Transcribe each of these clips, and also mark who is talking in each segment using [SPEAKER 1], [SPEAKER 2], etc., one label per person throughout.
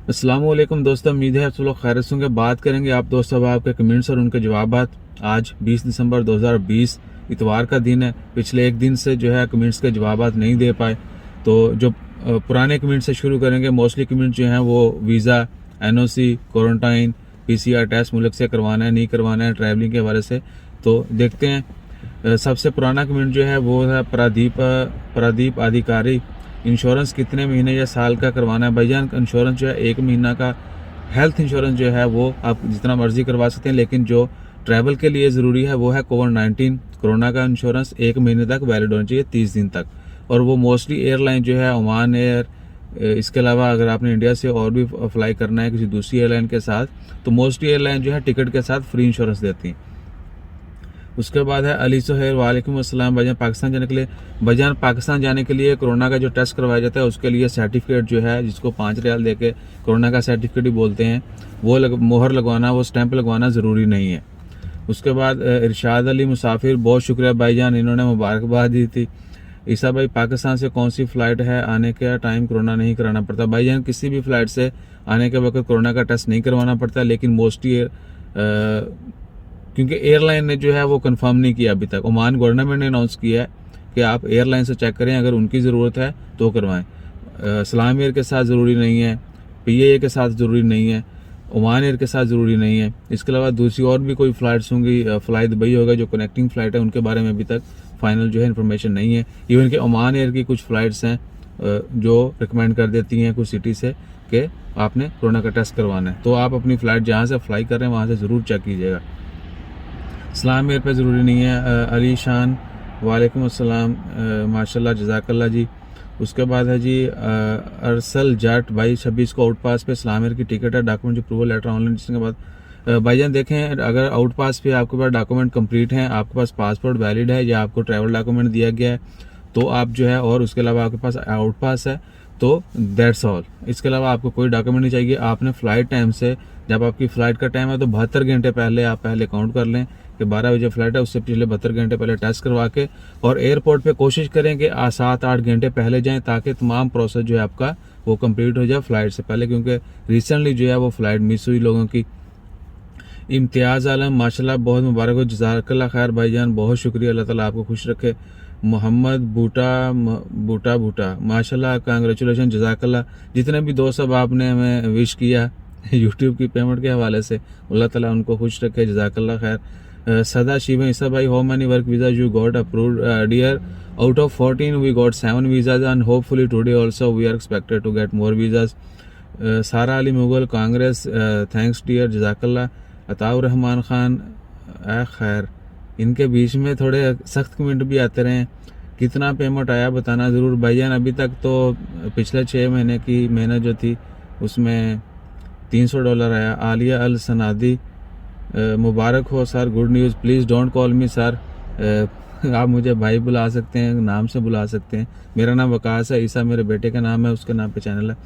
[SPEAKER 1] अस्सलामुअलैकुम दोस्तों, उम्मीद है आप सब लोग खैरियत से होंगे। बात करेंगे आप दोस्तों अब आपके कमेंट्स और उनके जवाबात। आज 20 दिसंबर 2020 इतवार का दिन है। पिछले एक दिन से जो है कमेंट्स के जवाबात नहीं दे पाए, तो जो पुराने कमेंट से शुरू करेंगे। मोस्टली कमेंट जो हैं वो visa, NOC, quarantine, PCR test मुल्क से करवाना है नहीं करवाना है, ट्रैवलिंग के हवाले से। तो देखते हैं। सबसे पुराना कमेंट जो है वो है प्रदीप अधिकारी। इंश्योरेंस कितने महीने या साल का करवाना है? भाईजान इंश्योरेंस जो है 1 महीना का हेल्थ इंश्योरेंस जो है वो आप जितना मर्जी करवा सकते हैं, लेकिन जो ट्रैवल के लिए ज़रूरी है वो है कोविड-19 कोरोना का इंश्योरेंस 1 महीने तक वैलिड होना चाहिए, 30 दिन तक। और वो मोस्टली एयरलाइन जो है ओमान एयर, इसके अलावा अगर आपने इंडिया से और भी फ्लाई करना है किसी दूसरी एयरलाइन के साथ, तो मोस्टली एयरलाइन जो है टिकट के साथ फ्री इंश्योरेंस देती हैं। उसके बाद है अली सोहेल, वालेकुम अस्सलाम। भाईजान पाकिस्तान जाने के लिए, भाईजान पाकिस्तान जाने के लिए कोरोना का जो टेस्ट करवाया जाता है उसके लिए सर्टिफिकेट जो है, जिसको 5 रियाल दे के कोरोना का सर्टिफिकेट ही बोलते हैं, वो मोहर लगवाना, वो स्टैंप लगवाना ज़रूरी नहीं है। उसके बाद इरशाद अली मुसाफिर, बहुत शुक्रिया भाईजान, इन्होंने मुबारकबाद दी थी। ईसा भाई, पाकिस्तान से कौन सी फ़्लाइट है? आने के टाइम कोरोना नहीं कराना पड़ता? भाईजान किसी भी फ़्लाइट से आने के वक्त कोरोना का टेस्ट नहीं करवाना पड़ता, लेकिन मोस्टली क्योंकि एयरलाइन ने जो है वो कंफर्म नहीं किया अभी तक। ओमान गवर्नमेंट ने अनाउंस किया है कि आप एयरलाइन से चेक करें, अगर उनकी ज़रूरत है तो करवाएं। सलाम एयर के साथ ज़रूरी नहीं है, पीएए के साथ ज़रूरी नहीं है, ओमान एयर के साथ ज़रूरी नहीं है। इसके अलावा दूसरी और भी कोई फ़्लाइट्स होंगी, फ्लाई दुबई होगा जो कनेक्टिंग फ़्लाइट है, उनके बारे में अभी तक फाइनल जो है इन्फॉर्मेशन नहीं है। इवन कि ओमान एयर की कुछ फ़्लाइट्स हैं जो रिकमेंड कर देती हैं कुछ सिटी से कि आपने कोरोना का टेस्ट करवाना है, तो आप अपनी फ़्लाइट जहाँ से फ्लाई कर रहे हैं वहाँ से ज़रूर चेक कीजिएगा। इस्लाम एयर पे ज़रूरी नहीं है। अली शान, वालेकुम अस्सलाम, माशाल्लाह जज़ाकल्लाह जी। उसके बाद है जी अरसल जाट भाई, 26 को आउट पास पे इस्लाम एयर की टिकट है, डॉक्यूमेंट अप्रूवल लेटर ऑनलाइन। जिसके बाद भाईजान देखें, अगर आउट पास पे आपके पास डॉक्यूमेंट कंप्लीट हैं, आपके पास पासपोर्ट वैलिड है या आपको ट्रैवल डॉक्यूमेंट दिया गया है, तो आप जो है, और उसके अलावा आपके पास आउट पास है, तो दैट्स ऑल। इसके अलावा आपको कोई डॉक्यूमेंट नहीं चाहिए। आपने फ़्लाइट टाइम से, जब आपकी फ़्लाइट का टाइम है तो 72 घंटे पहले आप पहले काउंट कर लें कि 12 बजे फ़्लाइट है, उससे पिछले 72 घंटे पहले टेस्ट करवा के, और एयरपोर्ट पे कोशिश करें कि 7-8 घंटे पहले जाएं, ताकि तमाम प्रोसेस जो है आपका वो कंप्लीट हो जाए फ़्लाइट से पहले, क्योंकि रिसेंटली जो है वो फ़्लाइट मिस हुई लोगों की। इम्तियाज़ आलम, माशाल्लाह बहुत मुबारक हो, जज़ाकल्लाह खैर भाईजान, बहुत शुक्रिया, अल्लाह ताला आपको खुश रखे। मोहम्मद बूटा माशाल्लाह, कांग्रेचुलेशन, जज़ाकल्लाह। जितने भी दोस्त अब आपने हमें विश किया यूट्यूब की पेमेंट के हवाले से, अल्लाह ताला उनको खुश रखे, जज़ाकल्लाह खैर। सदा शिवा ईसा भाई, how many work visa you got approved? Dear, out of 14 we got 7 visas and hopefully today also we are expected to get more visas. Sara Ali Mughal, congrats, thanks dear, जज़ाकल्लाह। अताउर रहमान खान, खैर इनके बीच में थोड़े सख्त कमेंट भी आते रहे। कितना पेमेंट आया बताना ज़रूर भाईजान। अभी तक तो पिछले 6 महीने की मेहनत जो थी उसमें $300 आया। आलिया अल सनादी, मुबारक हो sir, good news, please don't call me sir. आप मुझे भाई बुला सकते हैं, नाम से बुला सकते हैं। मेरा नाम वकास है, ईसा मेरे बेटे का नाम है, उसके नाम पे चैनल है।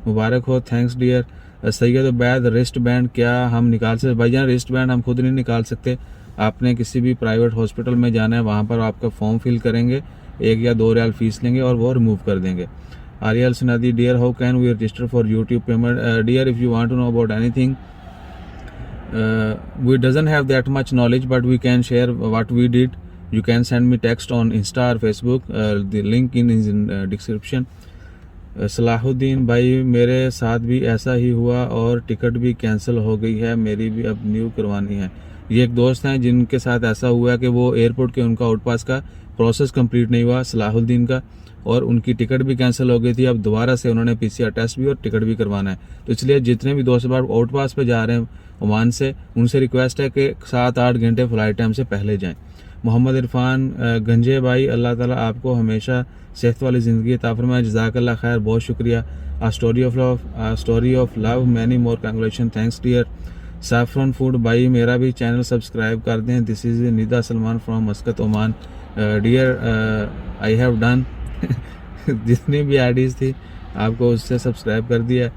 [SPEAKER 1] मुबारक हो, thanks dear. Syed Ubaid, wrist band क्या हम निकाल सकते? भाईजान रिस्ट बैंड हम खुद नहीं निकाल सकते। आपने किसी भी प्राइवेट हॉस्पिटल में जाना है, वहाँ पर आपका फॉर्म फिल करेंगे, 1 या 2 रियाल फीस लेंगे और वो रिमूव कर देंगे। आरियल Sanadi, dear how can we register for YouTube payment? Dear, if you want to know about anything, we doesn't have that much knowledge, but we can share what we did. You can send me text on Insta or Facebook, the link is in description. Salahuddin भाई, मेरे साथ भी ऐसा ही हुआ और ticket भी cancel हो गई है, मेरी भी अब न्यू करवानी है। ये एक दोस्त हैं जिनके साथ ऐसा हुआ कि वो एयरपोर्ट के उनका आउट पास का प्रोसेस कंप्लीट नहीं हुआ, सलाहुद्दीन का, और उनकी टिकट भी कैंसिल हो गई थी। अब दोबारा से उन्होंने पीसीआर टेस्ट भी और टिकट भी करवाना है। तो इसलिए जितने भी दोस्त बार आउट पास पे जा रहे हैं ओमान से, उनसे रिक्वेस्ट है कि 7-8 घंटे फ्लाइट टाइम से पहले जाएं। मोहम्मद इरफान, गंजे भाई, अल्लाह ताला आपको हमेशा सेहत वाली ज़िंदगी अता फरमाए, जज़ाकल्लाह खैर, बहुत शुक्रिया। A story of love, many more congratulation, thanks dear. Saffron food भाई, मेरा भी चैनल सब्सक्राइब कर दें। This is Nida Salman from Muscat Oman. Dear, I have done जितनी भी आईडीज़ थी आपको उससे सब्सक्राइब कर दिया।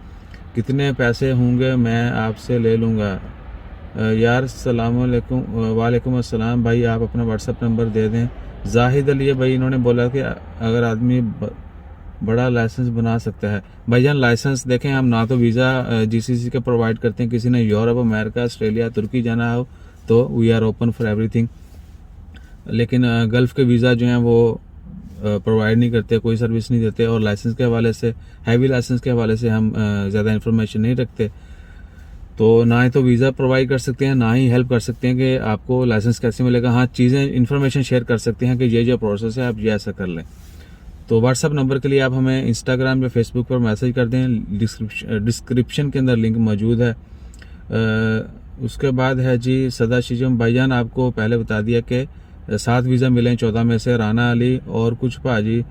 [SPEAKER 1] कितने पैसे होंगे मैं आपसे ले लूँगा? यार वालेकुम अस्सलाम भाई, आप अपना व्हाट्सअप नंबर दे दें। जाहिद अली भाई, इन्होंने बोला कि अगर आदमी बड़ा लाइसेंस बना सकता है। भाईजान लाइसेंस देखें, हम ना तो वीज़ा जीसीसी के प्रोवाइड करते हैं, किसी ने यूरोप, अमेरिका, ऑस्ट्रेलिया, तुर्की जाना हो तो we are open for everything, लेकिन गल्फ़ के वीज़ा जो हैं वो प्रोवाइड नहीं करते, कोई सर्विस नहीं देते, और लाइसेंस के हवाले से, हैवी लाइसेंस के हवाले से हम ज़्यादा इन्फॉर्मेशन नहीं रखते। तो ना ही तो वीज़ा प्रोवाइड कर सकते हैं, ना ही हेल्प कर सकते हैं कि आपको लाइसेंस कैसे मिलेगा। हाँ, चीज़ें इन्फॉर्मेशन शेयर कर सकते हैं कि ये जो प्रोसेस है आप ये ऐसा कर लें। तो व्हाट्सअप नंबर के लिए आप हमें इंस्टाग्राम या फेसबुक पर मैसेज कर दें, डिस्क्रिप्शन के अंदर लिंक मौजूद है। उसके बाद है जी सदाशिवम भाईजान, आपको पहले बता दिया कि 7 वीज़ा मिले हैं 14 में से। राना अली और कुछ भाजी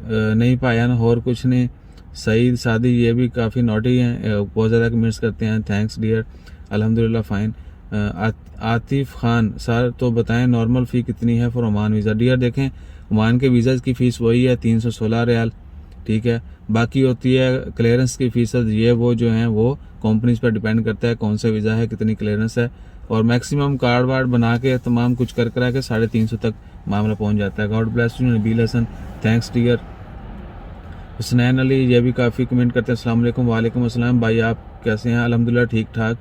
[SPEAKER 1] नहीं पाया ना, और कुछ नहीं। सईद सादी ये भी काफ़ी नोटी हैं, बहुत ज़्यादा कमेंट्स करते हैं। थैंक्स डियर, अल्हम्दुलिल्लाह फ़ाइन। आतिफ खान सर तो बताएं नॉर्मल फ़ी कितनी है फॉर ओमान वीज़ा। डियर देखें, ओमान के वीज़ा की फ़ीस वही है 316 रियाल, ठीक है। बाकी होती है क्लियरेंस की फ़ीसद, ये वो जो हैं वो कंपनीज पर डिपेंड करता है कौन सा वीज़ा है, कितनी क्लियरेंस है, और मैक्सिमम कार्ड वार्ड बना के तमाम कुछ कर करा के 350 तक मामला पहुंच जाता है। God bless you Nabeel Hasan, thanks dear. Husnain Ali ये भी काफ़ी कमेंट करते हैं, अस्सलाम वालेकुम। वालेकुम अस्सलाम भाई, आप कैसे हैं? अल्हम्दुलिल्लाह ठीक ठाक।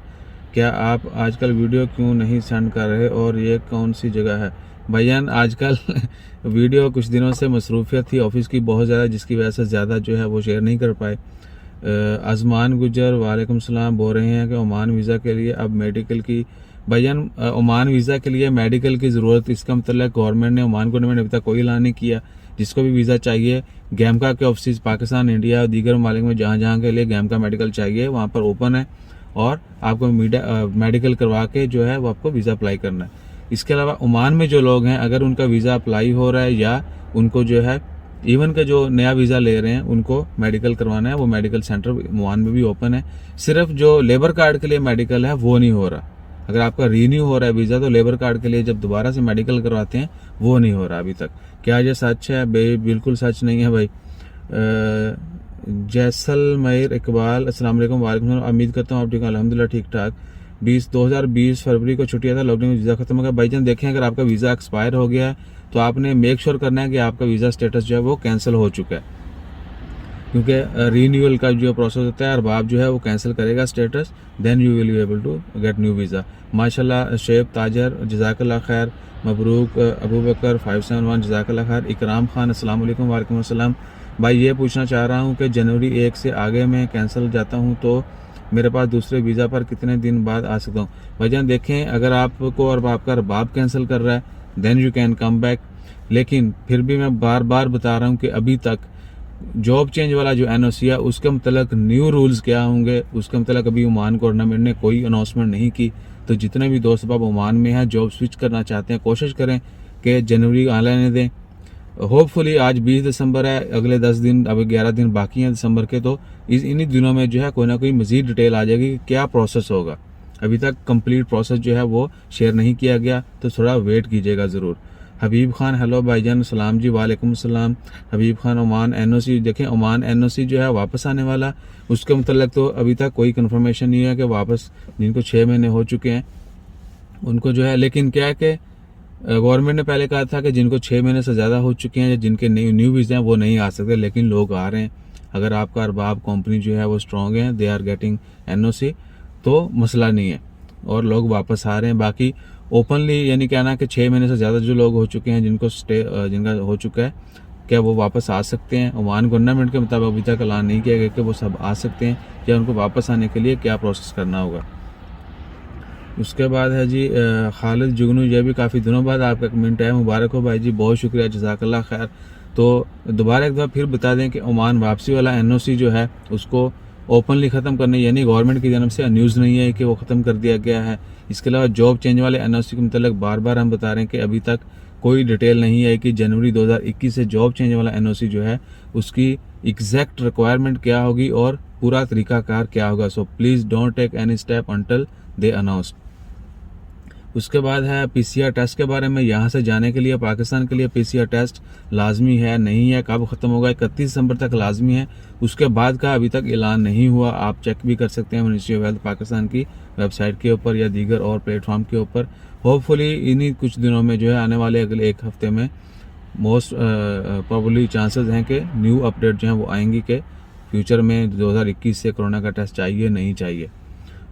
[SPEAKER 1] क्या आप आजकल वीडियो क्यों नहीं सेंड कर रहे, और ये कौन सी जगह है? भाईजान आजकल वीडियो कुछ दिनों से मसरूफियत थी ऑफिस की बहुत ज़्यादा, जिसकी वजह से ज़्यादा जो है वो शेयर नहीं कर पाए। आज़मान गुजर वालेकुम सलाम बोल रहे हैं कि ओमान वीज़ा के लिए अब मेडिकल की, भाईजान ओमान वीज़ा के लिए मेडिकल की ज़रूरत, इसका मतलब गवर्नमेंट ने, ओमान गवर्नमेंट ने अभी तक कोई ऐलान नहीं किया। जिसको भी वीज़ा चाहिए, गैमका के ऑफिस पाकिस्तान, इंडिया और दीगर ममालिक में जहाँ जहाँ के लिए गैमका मेडिकल चाहिए वहाँ पर ओपन है, और आपको मेडिकल करवा के जो है वो आपको वीज़ा अप्लाई करना है। इसके अलावा ओमान में जो लोग हैं, अगर उनका वीज़ा अप्लाई हो रहा है या उनको जो है इवन का जो नया वीज़ा ले रहे हैं उनको मेडिकल करवाना है, वो मेडिकल सेंटर ओमान में भी ओपन है। सिर्फ जो लेबर कार्ड के लिए मेडिकल है वो नहीं हो रहा। अगर आपका रीन्यू हो रहा है वीज़ा, तो लेबर कार्ड के लिए जब दोबारा से मेडिकल करवाते हैं वो नहीं हो रहा अभी तक। क्या ये सच है? बिल्कुल सच नहीं है भाई। जैसलमेर इकबाल, अस्सलाम वालेकुम। वालेकुम, उम्मीद करता हूँ आप ठीक हैं। अल्हम्दुलिल्लाह ठीक ठाक। 2020 फरवरी को छुट्टियाँ था, लॉकडाउन में वीज़ा खत्म हो गया। भाईजान देखें, अगर आपका वीज़ा एक्सपायर हो गया है तो आपने मेक श्योर करना है कि आपका वीज़ा स्टेटस जो है वो कैंसिल हो चुका है, क्योंकि रीन्यूअल का जो प्रोसेस होता है अरबाब जो है वो कैंसिल करेगा status, then you will be able to get new visa. माशाल्लाह शेब ताजर, जज़ाकल्लाह खैर, मबरूक। अबू बकर 571 जज़ाकल्लाह खैर। इकराम खान, अस्सलाम वालेकुम। वालेकुम अस्सलाम। भाई ये पूछना चाह रहा हूँ कि जनवरी 1 से आगे मैं कैंसिल जाता हूँ तो मेरे पास दूसरे वीज़ा पर कितने दिन बाद आ सकता हूँ? भाईजान देखें, अगर आपको और आपका अरबाब कैंसिल कर रहा है then you can come back, लेकिन फिर भी मैं बार बार बता रहा हूँ कि अभी तक जॉब चेंज वाला जो एनओसी है उसके मतलब न्यू रूल्स क्या होंगे, उसके मतलब अभी ओमान गवर्नमेंट ने कोई अनाउंसमेंट नहीं की। तो जितने भी दोस्त बाब ओमान में हैं, जॉब स्विच करना चाहते हैं, कोशिश करें कि जनवरी आने दें। होपफुली आज 20 दिसंबर है, अगले 10 दिन, अभी 11 दिन बाकी हैं दिसंबर के, तो इन्हीं दिनों में जो है कोई ना कोई मजीद डिटेल आ जाएगी कि क्या प्रोसेस होगा। अभी तक कंप्लीट प्रोसेस जो है वो शेयर नहीं किया गया, तो थोड़ा वेट कीजिएगा ज़रूर। हबीब खान, हेलो भाईजान, सलाम जी। वालेकुम सलाम। हबीब खान, ओमान एनओसी देखें, ओमान एनओसी जो है वापस आने वाला, उसके मतलब तो अभी तक कोई कंफर्मेशन नहीं है कि वापस, जिनको 6 महीने हो चुके हैं उनको जो है, लेकिन क्या है कि गवर्नमेंट ने पहले कहा था कि जिनको 6 महीने से ज़्यादा हो चुके हैं या जिनके न्यू वीज़ा हैं वो नहीं आ सकते, लेकिन लोग आ रहे हैं। अगर आपका अरबाब कंपनी जो है वो स्ट्रॉन्ग है, दे आर गेटिंग एनओसी, तो मसला नहीं है और लोग वापस आ रहे हैं। बाकी ओपनली यानी कहना कि 6 महीने से ज़्यादा जो लोग हो चुके हैं, जिनका हो चुका है, क्या वो वापस आ सकते हैं? ओमान गवर्नमेंट के मुताबिक अभी तक ऐलान नहीं किया गया कि वो सब आ सकते हैं, या उनको वापस आने के लिए क्या प्रोसेस करना होगा। उसके बाद है जी खालिद जुगनू, ये भी काफ़ी दिनों बाद आपका कमेंट है, मुबारक हो भाई जी, बहुत शुक्रिया, जज़ाकल्लाह खैर। तो दोबारा एक बार फिर बता दें कि ओमान वापसी वाला एनओसी जो है उसको ओपनली ख़त्म करने, यानी गवर्नमेंट की जानब से न्यूज़ नहीं है कि वो ख़त्म कर दिया गया है। इसके अलावा जॉब चेंज वाले एनओसी के मतलब बार बार हम बता रहे हैं कि अभी तक कोई डिटेल नहीं है कि जनवरी 2021 से जॉब चेंज वाला एनओसी जो है उसकी एग्जैक्ट रिक्वायरमेंट क्या होगी और पूरा तरीकाकार क्या होगा। So please don't take any step until they announce. उसके बाद है पीसीआर टेस्ट के बारे में। यहाँ से जाने के लिए पाकिस्तान के लिए पीसीआर टेस्ट लाजमी है, नहीं है, कब ख़त्म होगा? 31 दिसंबर तक लाजमी है, उसके बाद का अभी तक ऐलान नहीं हुआ। आप चेक भी कर सकते हैं मिनिस्ट्री ऑफ हेल्थ पाकिस्तान की वेबसाइट के ऊपर या दीगर और प्लेटफॉर्म के ऊपर। होपफुली इन्हीं कुछ दिनों में जो है, आने वाले अगले एक हफ्ते में मोस्ट प्रॉबली चांसेस हैं कि न्यू अपडेट जो हैं वो आएंगी कि फ्यूचर में 2021 से कोरोना का टेस्ट चाहिए नहीं चाहिए।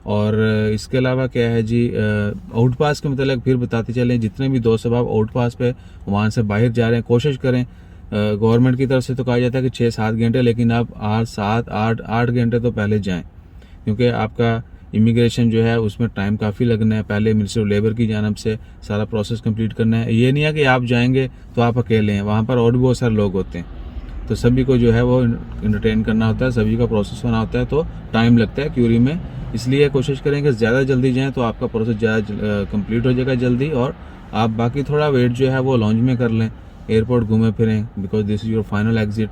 [SPEAKER 1] और इसके अलावा क्या है जी, आउट पास के मतलब फिर बताते चलें, जितने भी दोस्त अब आउट पास पे वहाँ से बाहर जा रहे हैं, कोशिश करें। गवर्नमेंट की तरफ से तो कहा जाता है कि 6-7 घंटे, लेकिन आप 8 घंटे तो पहले जाएं, क्योंकि आपका इमिग्रेशन जो है उसमें टाइम काफ़ी लगना है। पहले मिनिस्ट्री ऑफ लेबर की जानब से सारा प्रोसेस कंप्लीट करना है। ये नहीं है कि आप जाएंगे तो आप अकेले हैं, वहाँ पर और भी बहुत सारे लोग होते हैं, तो सभी को जो है वो इंटरटेन करना होता है, सभी का प्रोसेस होना होता है, तो टाइम लगता है क्यूरी में। इसलिए कोशिश करें कि ज़्यादा जल्दी जाएं तो आपका प्रोसेस ज़्यादा कंप्लीट हो जाएगा जल्दी, और आप बाकी थोड़ा वेट जो है वो लॉन्च में कर लें, एयरपोर्ट घूमें फिरें, because this is your final exit.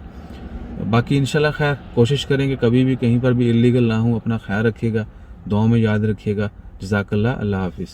[SPEAKER 1] बाकी इंशाल्लाह खैर कोशिश करेंगे कभी भी कहीं पर भी इलीगल ना हूँ। अपना ख्याल रखिएगा, दुआ में याद रखिएगा। जज़ाकल्लाह, अल्लाह हाफिज़।